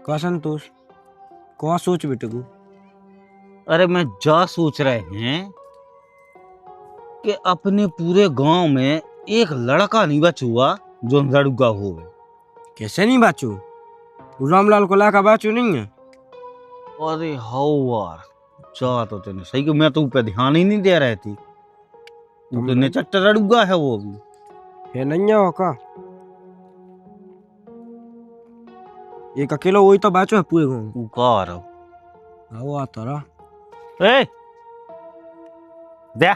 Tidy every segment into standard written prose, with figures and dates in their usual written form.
का संतोष कौन सोच बेटे को? अरे मैं जा सोच रहे हैं कि अपने पूरे गांव में एक लड़का नहीं बचा हुआ जो लड़का हो। कैसे नहीं बाचू? रामलाल को लाका बाचू नहीं है। अरे हाँ यार, जा तो तेने सही कि मैं तो ऊपर ध्यान ही नहीं दे रही थी। तुमने चट्टा लड़का है वो भी है नहीं है का? एक अकेला वही तो बाचो है पूरे गांव। पुकार आओ आता रहा। ए दे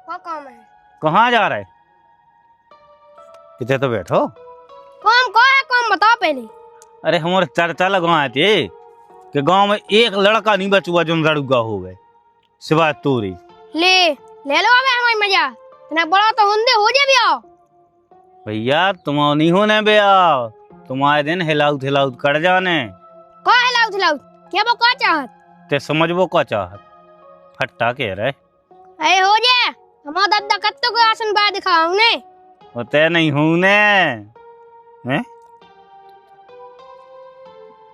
क्या काम है? कहाँ जा रहे? कितने तो बैठो। काम क्या है? काम बताओ पहले। अरे हमारे चर्चा लगवाए थे कि गांव में एक लड़का नहीं बचुआ जो लड़का हो गए सिवाय तोरी। ले लो अबे हमारी मजा। इतना बड़ा तो हुंदे हो जे भी आओ। भैया तुम नहीं होने बे आओ, तुम्हारे दिन हिलाउत हिलाउत कर जाने। का हिलाउत क्या वो का चाहत? ते समझ वो का चाहत फट्टा कह रहे। अरे हो जे हमारा दादा कत्तो को आसन बाय दिखाऊं ने। होते नहीं हूं ने हैं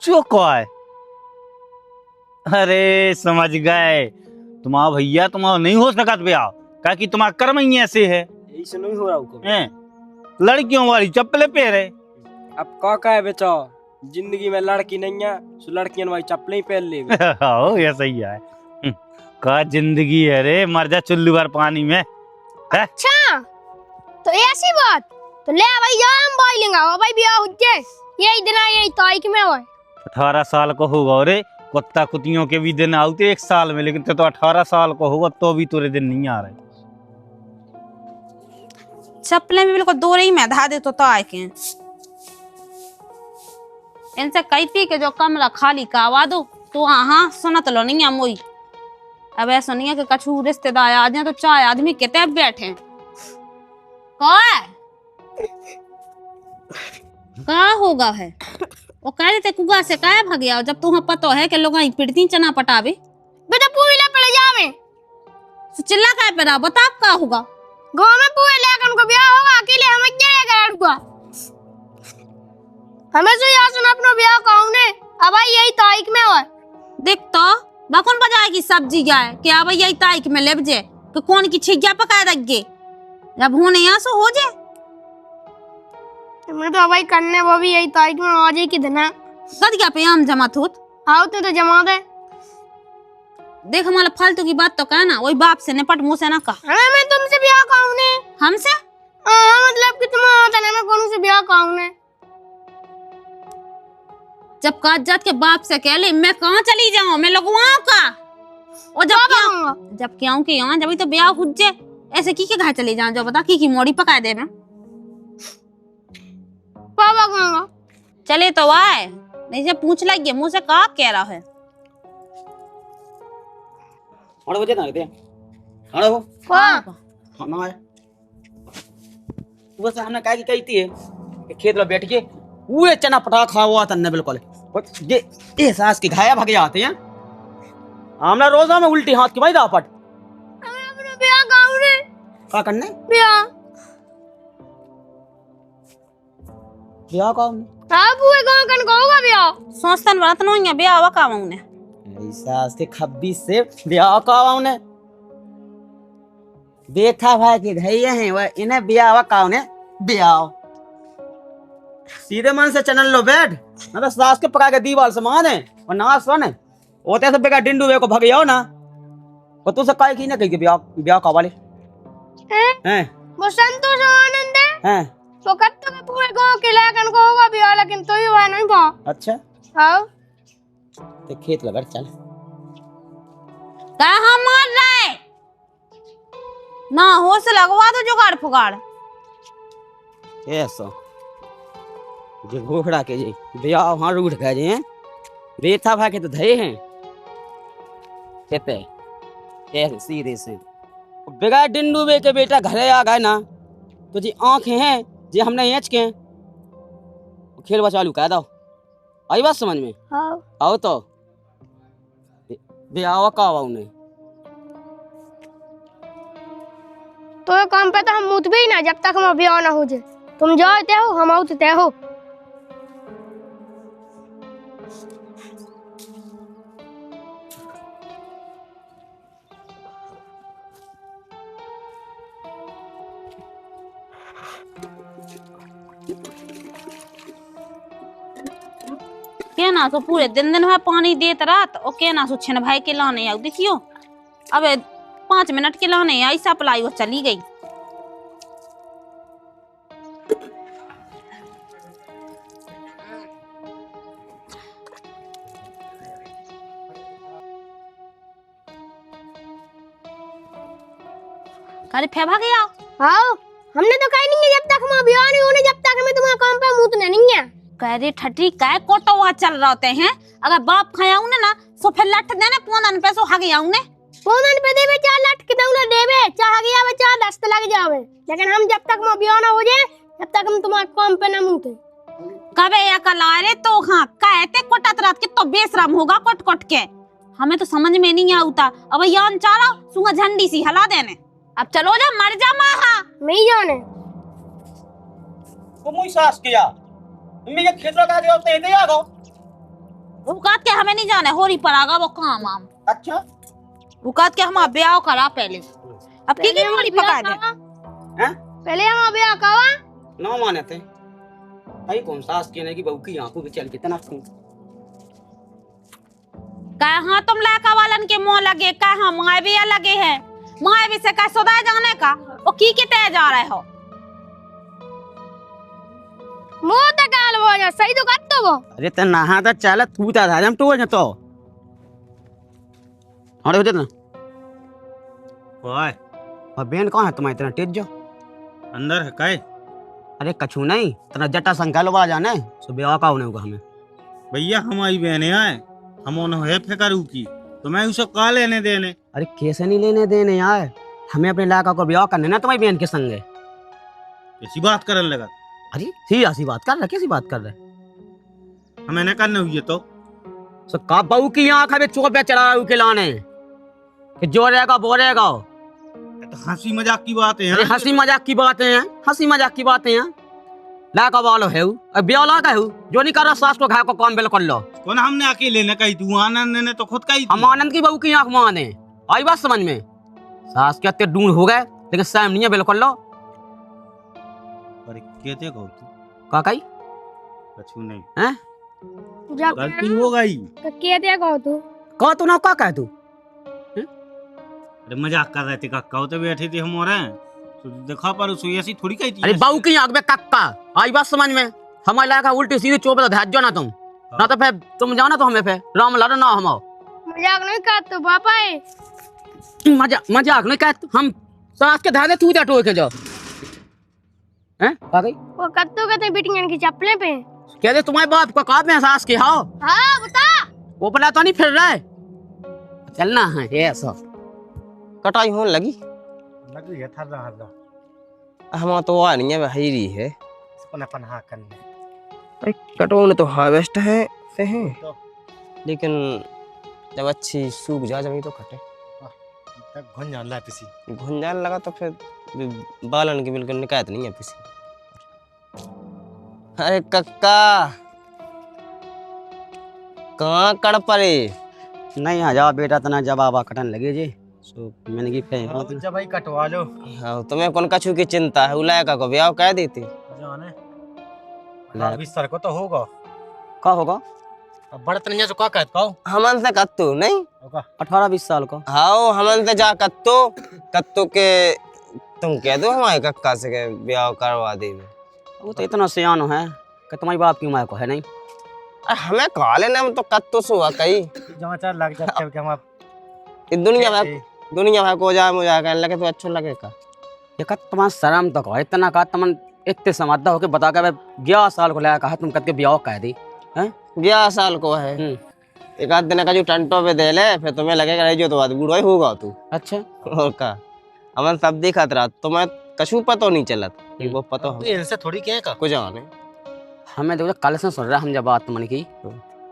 चुकाए। अरे समझ गए, तुम्हारा भैया तुम्हारा नहीं हो सकत ब्याह क्या कि तुम्हारा कर्म ही ऐसे है। ऐसे नहीं हो रहा को। हैं लड़कियों वाली चप्पलें पहरे। अब का है बेचा? जिंदगी में लड़की नहीं है सो लड़कियां वाली चप्पलें ही पहन ले। आओ ये सही है। का जिंदगी है रे, मर जा चुल्लू भर पानी में। अच्छा तो ऐसी बात तो ले भाई जा हम भाई लेंगे भाई ब्याह हो जाए यही दिन यही तारीख में हो। 18 साल को होगा रे, कुत्ता कुतियों के भी दिन आते एक साल में, लेकिन तो 18 साल को होगा तो भी तुरे दिन नहीं आ रहे। चप्पलें भी बिल्कुल दूर ही में धा दे तो आए के इनसे कहती के जो कमरा खाली करवा दो तो हाँ सुनत लो नहीं मोई। अब ऐसा नहीं है कि कछु रिश्तेदार आ जाए तो 4 आदमी कितने बैठे का होगा है वो कह रहे थे कुआ से काय भाग गया जब तुम्हें पता है कि लोग पिटती चना पटावे। बेटा पूरे पड़ जावे चिल्ला काय पे रहा बता का होगा? गांव में पूरे लेकर उनको ब्याह होगा अकेले हम जाएगा लड़का। हमें तो यार सुन अपना ब्याह कहूं ने अब यही तारीख में हो। देख तो बकौन बजाएगी सब्जी गाय क्या भाई यही तारीख में ले जे कि कौन की छिग्या पका रखे जब होने यहाँ से हो जाए। मैं तो भाई करने वो भी यही तारीख में आ जाए कि देना गदिया पे आम जमा थोत आओ तो जमा दे। देख हमारा फालतू की बात तो कहना वही बाप से निपट मुंह से ना कहा। मैं तुमसे ब्याह कहूं ने हमसे मतलब कि तुम होता ना मैं कौन से ब्याह कहूं ने। जब काजात के बाप से कह ले मैं कहाँ चली जाऊँ मैं लगवाऊं का और जब क्या के यहाँ जब तो ब्याह हो जाए ऐसे की घर चली जाऊँ जो बता की मोड़ी पका दे मैं पापा कहूंगा चले तो आए नहीं जब पूछ लगे मुंह से कहा कह रहा है। और बजे ना दे और वो हां ना है वो से हमने कहा कि कहती है कि खेत में बैठ के वो चना पटा खा हुआ था बिल्कुल ये सास की घाया भाग जाते हैं। हमने रोजा में उल्टी हाथ की भाई दापट हमें अपना ब्याह कहूं ने का करने ब्याह का हां पूरे गांव कन होगा ब्याह सोचतन बात नहीं है ब्याह का ने सास के 26 से ब्याह का ने देखा भाई कि घैया हैं वो इन्हें ब्याह का ने ब्याह सीधे मन से चनल लो बैठ ना तो सास के पका के दीवार से माने और ना सुन होते सब बेका डिंडू वे को भग जाओ ना और तू से काय की ना कही ब्याह का वाले हैं वो संतोष आनंद हैं तो कत्तो के पूरे गांव के लेकन को होगा ब्याह लेकिन तो ही वह नहीं पा। अच्छा हां ते खेत लगा चल कहाँ मार रहे ना हो से लगवा दो जुगाड़ फुगाड़ ऐसा जे घोड़ा के जे ब्याह वहां रूठ गए जे बेथा भाई के तो धए हैं कहते ऐसे सीधे से बेगा डिंडू बे के बेटा घरे आ गए ना तो जी आंखें हैं जे हमने एच के खेल बचालू कह दो आई बात समझ में। हां आओ तो ब्याह का उन्हें तो ये काम पे तो हम मुत भी ना जब तक हम ब्याह ना हो जाए। तुम जाओ ते हो, हम आओ ते हो। के ना सो पूरे दिन दिन में पानी देत रात और के ना सो छिन भाई के लाने आओ देखियो अब 5 मिनट के लाने आई सप्लाई वो चली गई। अरे फेभा गया आओ, हमने तो कहीं नहीं है जब तक हम ब्याह नहीं होने, जब तक हमें तुम्हारे काम पे मुतने नहीं है। कह रे ठठी काय कोटवा चल रहा होते हैं। अगर बाप खायाऊ ने ना सो फिर लट देने पोनन पे सो हग आऊ ने पोनन पे देवे 4 लट के दउला देवे, चाह गया वे 4 दस्त लग जावे। लेकिन हम जब तक हम ब्याह ना हो जाए जब तक हम तुम्हारे काम पे ना मुते। कबे या कलारे तो हां कहते कोटत रात के तो बेशरम होगा कोट कोट के। हमें तो समझ में नहीं आता। अब यान चारा सुंगा झंडी सी हला देने। अब चलो जा मर जा माहा मैं ही जाने वो मुई सास किया मैं ये खेतरा का दियो ते दे आगो। उकात के हमें नहीं जाने होरी पर आगा वो काम आम। अच्छा उकात के हम ब्याह करा पहले। अब की होरी पका दे हैं पहले हम ब्याह कावा ना माने थे भाई कौन सास के ने की बहू की आंखों पे चल के तना खूं का हां तुम लाका वालन के मुंह लगे का हम माए भी लगे है माए भी से का सदा जाने का ओ की के ते जा रहे हो मुंह तक गाल हो जा सही तो कत वो। अरे त नहा त चल तू ता हम तो न तो अरे हो ना ओए और बेन कहां है तुम्हारे इतना तेज जो अंदर है काय? अरे कछु नहीं तना जटा संकल वा जाने सो ब्याह का होने होगा हमें। भैया हमारी बहने आए हम उन्हें है फेकरू की तो मैं उसे का लेने देने। अरे कैसे नहीं लेने देने यार, हमें अपने लाका को ब्याह करने ना तुम्हारी बहन के संगे। कैसी बात करने लगा? अरे सीधी बात कर रहा, कैसी बात कर रहे? हमें न करने हुई तो सो का बहू की आंख हमें चौप पे चढ़ा के लाने कि जो रहेगा वो रहेगा। तो हंसी मजाक की बात है। अरे हंसी मजाक की बातें हैं, हंसी मजाक की बातें हैं। लाका वालो है अब ब्याह लाका है जो नहीं कर रहा सास को घाय को काम बिल्कुल लो। कौन हमने अकेले ने कही तू आनंद ने तो खुद कही। हम आनंद की बहू की आंख माने आई बात समझ में। सास के अत्ते ढूंढ हो गए लेकिन सहम नहीं है बिल्कुल लो। अरे कहते कहो तू का कही कछु नहीं हैं जब गलती हो गई। के दे को तू कह तू ना का कह तू। अरे मजाक कर रहे थे कक्का तो बैठे थे हमारे तो देखा पर उसको ऐसी थोड़ी कही थी। अरे बहू की आंख में कक्का आई बात समझ में। हमारे लायक उल्टी सीधी चौप तो ध्यान जो ना तुम ना तो फिर तुम जाओ ना तो हमें फिर राम लड़ो ना हम मजाक नहीं कर तू पापा है। मजाक नहीं कह हम सास के ध्यान तू जा टोके जाओ हैं का गई वो कत्तो कहते बिटियन की चप्पलें पे कह दे तुम्हारे बाप को का में सास के हां हाँ बता वो पता तो नहीं फिर रहा है चलना है ये सब कटाई होने लगी है थर हम तो आ नहीं है भाई रही है अपन हाँ करने। अरे कटोने तो हार्वेस्ट है से हैं लेकिन जब अच्छी सूख जा जमी तो कटे तक घुन जान ला पिसी घुंजान लगा तो फिर बालन की बिल्कुल निकायत नहीं है पिसी। अरे कक्का कहाँ कड़ पड़े नहीं आ जाओ बेटा तना जब आवा कटन लगे जी सो मैंने की कहे जब भाई कटवा लो हाँ तुम्हें कौन कछु की चिंता है उलायका को ब्याह कह देती जाने 20 साल को तो होगा। का होगा अब बड़त नहीं है तो का कहत कहो हमन से कत्तू नहीं होगा 18-20 साल को। हाँ हमन से जा कत्तू के तुम कह दो हमारे कक्का से के ब्याह करवा दे। वो तो इतना सियानो है कि तुम्हारी बाप की उम्र को है नहीं। हमें कहा लेना हम तो कत्तू सुहा कही समाचार लग जाते कि हम दुनिया भर को जा मुझे कहने लगे तो अच्छा लगेगा। ये का तुम्हारा शर्म तो कहो इतना का तुम इतने समझदा हो के बता के 11 साल को लाया कहा तुम कद के ब्याह कह दी हैं 11 साल को है एक आध दिन का जो टंटो पे दे ले फिर तुम्हें लगेगा रही जो तो बात बूढ़ा ही होगा तू। अच्छा और का हमन सब दिखत रहा तुम्हें कछु पतो नहीं चलत वो पतो इनसे थोड़ी क्या का कुछ आने हमें देखो कल से सुन रहा हम जब बात मन की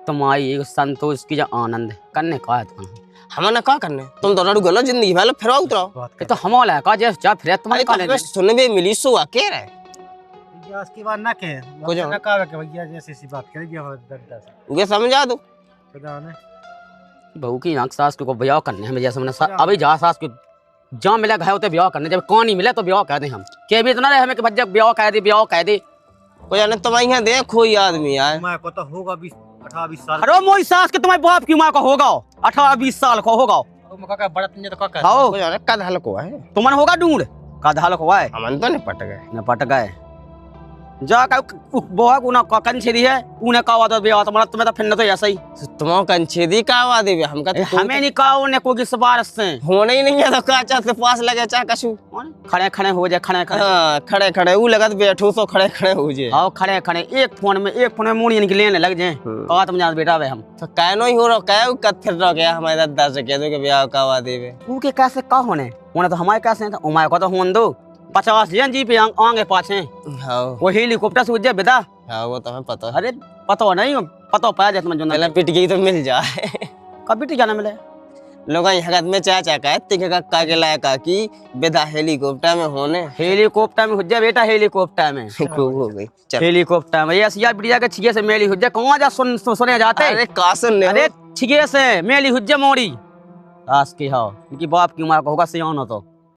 तुम्हारी संतोष की जो आनंद करने का है तुम हमें ना क्या करने, तुम तो लड़ू गलो जिंदगी वाले फिर उतरो। ये तो हम वाला है का जे जा फिर तुम्हारे का ले सुनबे मिली सो के रहे भैया उसकी बात ना के को जाओ। ना कहा कि भैया जैसे सी बात कर दिया दर्द से उगे समझा दो। खुदा ने बहू की आंख सास को ब्याह करने हमें जैसे मैंने अभी जा सास को जहाँ मिला घाय होते ब्याह करने, जब कौन नहीं मिले तो ब्याह कह दे हम के भी इतना रहे हमें कि भज्जा ब्याह कह दे को जाने तुम यहाँ देखो ही आदमी यार। मैं को तो होगा 18-20 साल। अरे मोई सास के तुम्हारे बाप की माँ का होगा 18-20 साल का होगा तुम का बड़ा तुमने तो का आओ को जाने कद हल्को है, तुम्हारे होगा ढूंढ का धाल को है हमन तो नहीं पट गए। न पट गए जा का बोहा उना का कंछेरी है उन्हें का वादा ब्याह तुम्हारा तुम्हें तो फिर न तो ऐसा ही तुम कंछेदी का आवा देवे हमका तो हमें नहीं कहा उन्हें कोई सवार से होने ही नहीं है तो काचा से पास लगे चा कछु। खड़े हो जाए खड़े हाँ खड़े खड़े वो लगत बैठो सो खड़े खड़े हो जे। आओ खड़े एक फोन में मुड़ी इनके लेने लग जाए कहा तुम जान बेटा वे हम तो कहनो ही हो रहा कह कत फिर रह गया हमारे दादा से कह दो कि ब्याह का आवा देवे। तू के कैसे का होने तो हमारे कैसे था उमाय को तो होन दो 50 जन जी पे आगे पाछे हाँ वो हेलीकॉप्टर से उज्जे बेटा। हाँ वो तो हमें पता है। अरे पता नहीं पता पाया जाए तुम्हें पहले पिट गई तो मिल जाए। कभी टी जाना मिले लोग हगत में चाचा का तिके का के लायक की बेदा हेलीकॉप्टर में होने हेलीकॉप्टर में हुज्जा बेटा हेलीकॉप्टर में खूब हो गई चल। हेलीकॉप्टर में ये सिया बिटिया के छिगे से मेली हुज्जा कौन जा सुने जाते अरे का सुन अरे छिगे से मेली हुज्जा मोड़ी आस की हाँ इनकी बाप की उम्र का होगा सियान हो तो